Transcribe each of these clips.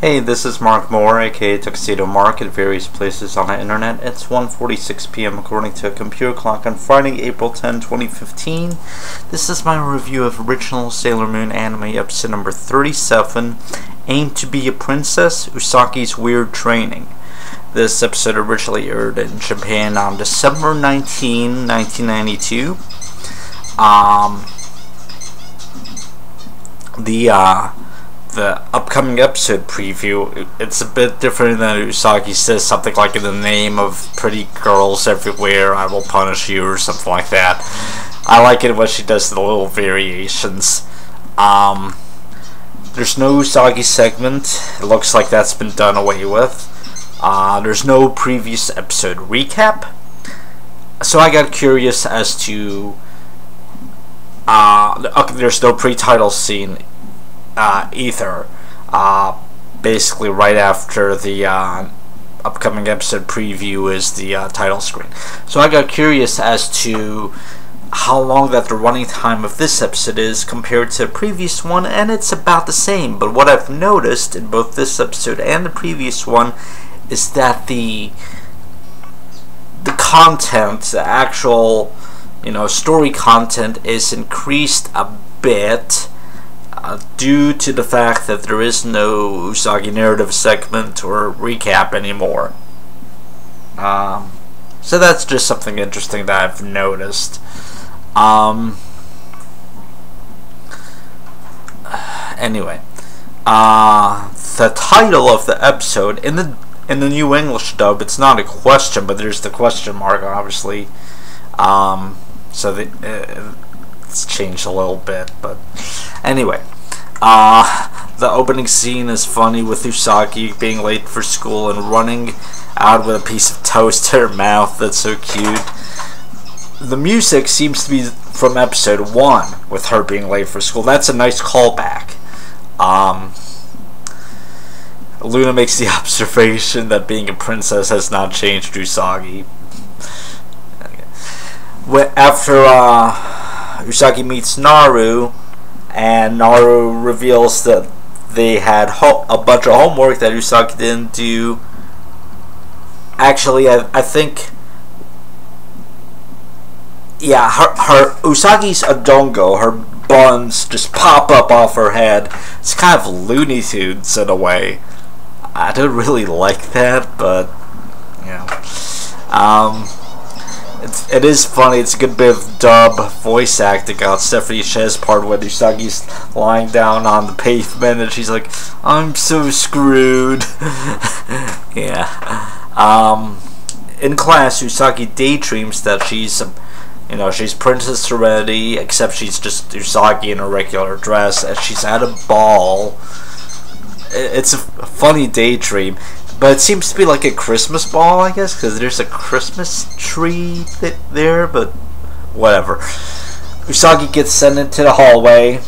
Hey, this is Mark Moore, aka Tuxedo Mark, at various places on the internet. It's 1:46 p.m. according to a computer clock on Friday, April 10, 2015. This is my review of original Sailor Moon anime episode number 37, Aim to be a Princess, Usagi's Weird Training. This episode originally aired in Japan on December 19, 1992. The upcoming episode preview, it's a bit different than Usagi says something like, in the name of pretty girls everywhere, I will punish you, or something like that. I like it when she does the little variations. There's no Usagi segment. It looks like that's been done away with. There's no previous episode recap. So I got curious as to... okay, there's no pre-title scene either. Basically right after the upcoming episode preview is the title screen. So I got curious as to how long that the running time of this episode is compared to the previous one, and it's about the same. But what I've noticed in both this episode and the previous one is that the content, the actual, story content is increased a bit. Due to the fact that there is no Usagi narrative segment or recap anymore. So that's just something interesting that I've noticed. Anyway, the title of the episode in the New English dub, it's not a question, but there's the question mark, obviously. So it's changed a little bit, but anyway, the opening scene is funny, with Usagi being late for school and running out with a piece of toast in her mouth. That's so cute. The music seems to be from episode 1, with her being late for school. That's a nice callback. Luna makes the observation that being a princess has not changed Usagi. After Usagi meets Naru, and Naru reveals that they had a bunch of homework that Usagi didn't do. Actually, I think, yeah, her Usagi's Odongo, her buns just pop up off her head. It's kind of Looney Tunes in a way. I don't really like that, but it is funny. It's a good bit of dub voice acting on Stephanie Che's part when Usagi's lying down on the pavement and she's like, "I'm so screwed." Yeah. In class, Usagi daydreams that she's Princess Serenity, except she's just Usagi in a regular dress, and she's at a ball. It's a funny daydream. But it seems to be like a Christmas ball, I guess, because there's a Christmas tree there, but whatever. Usagi gets sent into the hallway,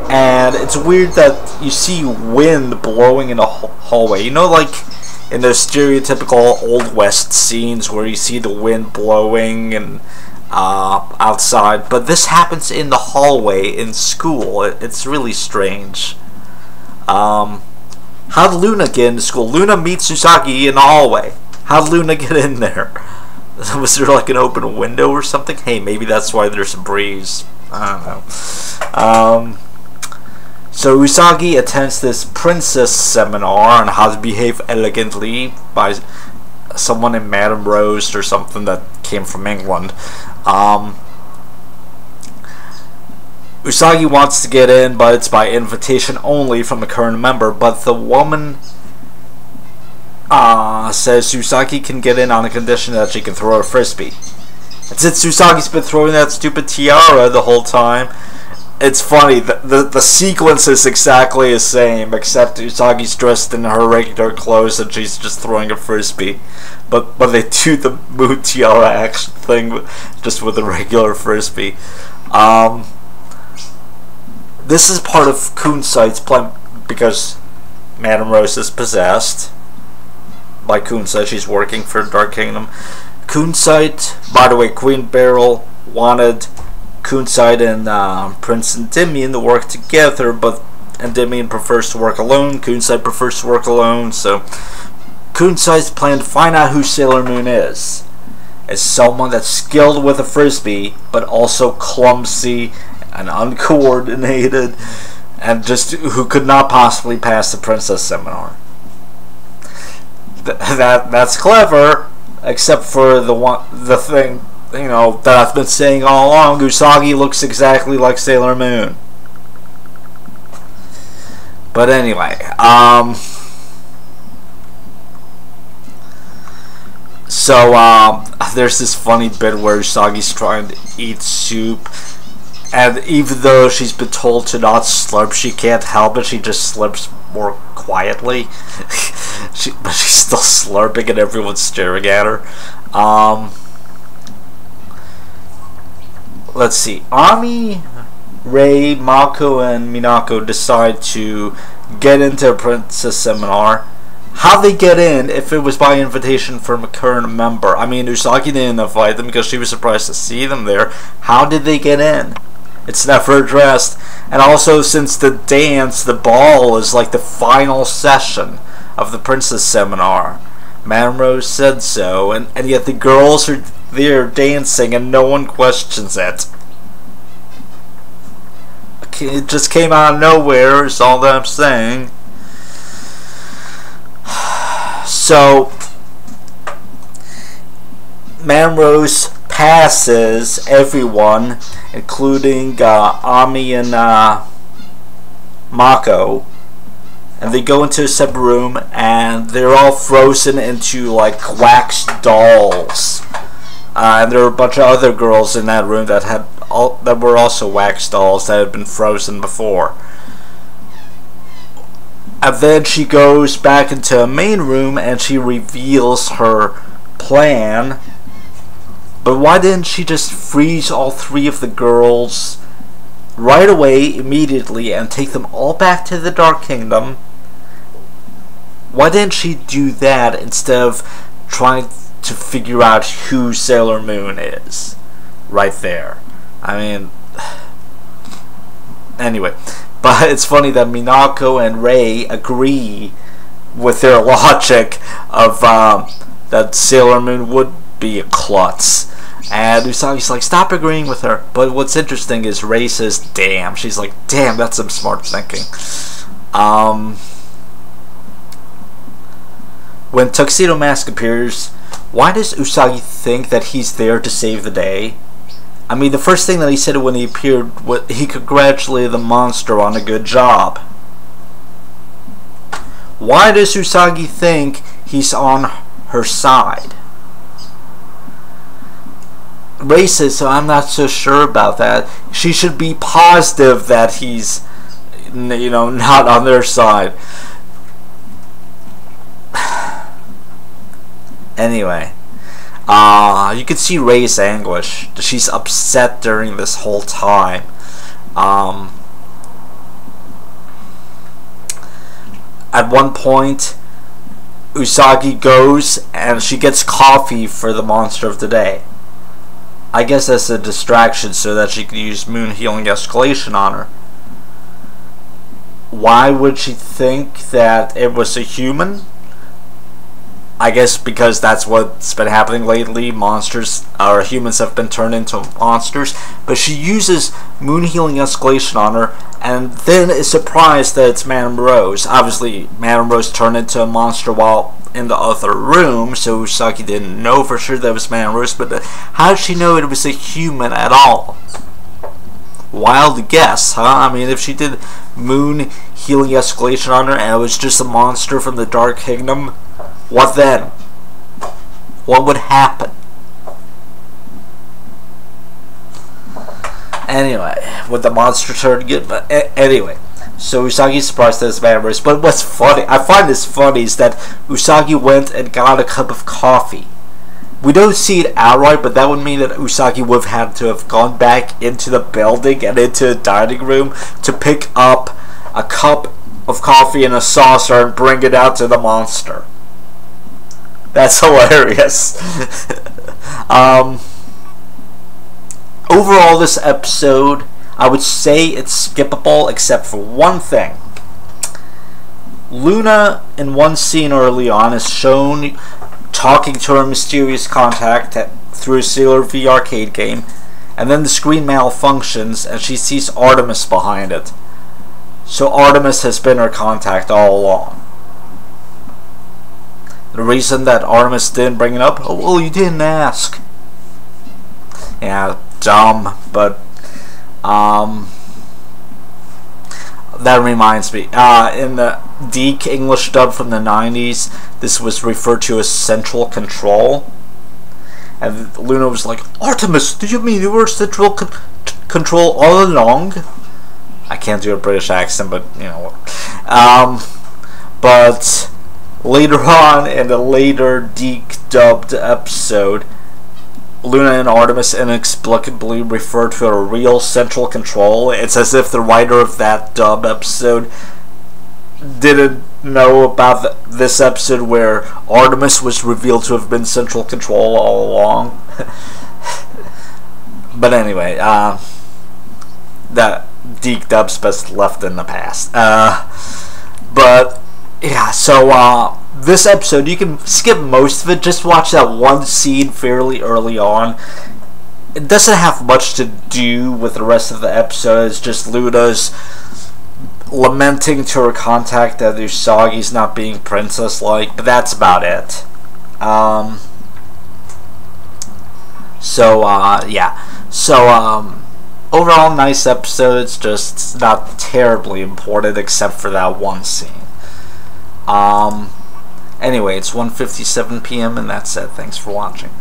and it's weird that you see wind blowing in the hallway. Like in those stereotypical Old West scenes where you see the wind blowing and outside, but this happens in the hallway in school. It's really strange. How'd Luna get into school? Luna meets Usagi in the hallway. How'd Luna get in there? Was there like an open window or something? Hey, maybe that's why there's a breeze. I don't know. So Usagi attends this princess seminar on how to behave elegantly by someone named Madame Rose or something that came from England. Usagi wants to get in, but it's by invitation only from a current member. But the woman says Usagi can get in on the condition that she can throw a frisbee. And since Usagi's been throwing that stupid tiara the whole time, it's funny. The sequence is exactly the same, except Usagi's dressed in her regular clothes and she's just throwing a frisbee. But they do the mood tiara action thing just with a regular frisbee. This is part of Kunsait's plan, because Madame Rose is possessed by Kunsait. She's working for Dark Kingdom. Kunsait, by the way, Queen Beryl wanted Kunsaite and Prince Endymion to work together, but Endymion prefers to work alone. Kunzite prefers to work alone. So Kunzite's plan to find out who Sailor Moon is someone that's skilled with a frisbee, but also clumsy and uncoordinated, and just who could not possibly pass the princess seminar. That's clever, except for the thing, you know, that I've been saying all along. Usagi looks exactly like Sailor Moon. But anyway, so there's this funny bit where Usagi's trying to eat soup, and even though she's been told to not slurp, she can't help it. She just slurps more quietly. But she's still slurping, and everyone's staring at her. Let's see. Ami, Rei, Mako, and Minako decide to get into a princess seminar. How they get in if it was by invitation from a current member? I mean, Usagi didn't invite them because she was surprised to see them there. How did they get in? It's never addressed. And also, since the dance, the ball, is like the final session of the princess seminar. Madame Rose said so, and yet the girls are there dancing and no one questions it. It just came out of nowhere, is all that I'm saying. So, Madame Rose passes everyone, including Ami and Mako, and they go into a separate room, and they're all frozen into like wax dolls. And there were a bunch of other girls in that room that were also wax dolls that had been frozen before. And then she goes back into a main room and she reveals her plan. But why didn't she just freeze all three of the girls right away, immediately, and take them all back to the Dark Kingdom? Why didn't she do that instead of trying to figure out who Sailor Moon is? Right there. I mean, anyway. But it's funny that Minako and Rei agree with their logic of that Sailor Moon would be a klutz. And Usagi's like, stop agreeing with her. But what's interesting is Rei says, damn. She's like, damn, that's some smart thinking. When Tuxedo Mask appears, why does Usagi think that he's there to save the day? I mean, the first thing that he said when he appeared was he congratulated the monster on a good job. Why does Usagi think he's on her side? Rei says, so I'm not so sure about that. She should be positive that he's, you know, not on their side. Anyway. You can see Rei's anguish. She's upset during this whole time. At one point, Usagi goes and she gets coffee for the monster of the day. I guess that's a distraction so that she can use Moon Healing Escalation on her. Why would she think that it was a human? I guess because that's what's been happening lately. Monsters, or humans, have been turned into monsters. But she uses Moon Healing Escalation on her, and then is surprised that it's Madame Rose. Obviously, Madame Rose turned into a monster while in the other room, so Usagi didn't know for sure that it was Madame Rose. But how did she know it was a human at all? Wild guess, huh? I mean, if she did Moon Healing Escalation on her and it was just a monster from the Dark Kingdom, what then? What would happen? Anyway, would the monster turn good? But anyway, so Usagi's surprised that it's Madame Rose. But what's funny, I find this funny, is that Usagi went and got a cup of coffee. We don't see it outright, but that would mean that Usagi would have had to have gone back into the building and into the dining room to pick up a cup of coffee in a saucer and bring it out to the monster. That's hilarious. Overall, this episode, I would say it's skippable except for one thing. Luna, in one scene early on, is shown talking to her mysterious contact through a Sailor V arcade game, and then the screen malfunctions and she sees Artemis behind it. So Artemis has been her contact all along. The reason that Artemis didn't bring it up, oh, well, you didn't ask. Yeah, dumb, but that reminds me, in the Deke English dub from the 90s, this was referred to as central control. And Luna was like, Artemis, do you mean you were central control all along? I can't do a British accent, but you know. But later on, in a later Deke dubbed episode, Luna and Artemis inexplicably refer to a real central control. It's as if the writer of that dub episode didn't know about this episode where Artemis was revealed to have been central control all along. But anyway, that Deke dub's best left in the past. But yeah, so this episode, you can skip most of it, just watch that one scene fairly early on. It doesn't have much to do with the rest of the episode. It's just Luna's lamenting to her contact that Usagi's not being princess-like, but that's about it. Yeah. So, overall, nice episodes, just not terribly important except for that one scene. Anyway, it's 1:57 p.m. and that's it. Thanks for watching.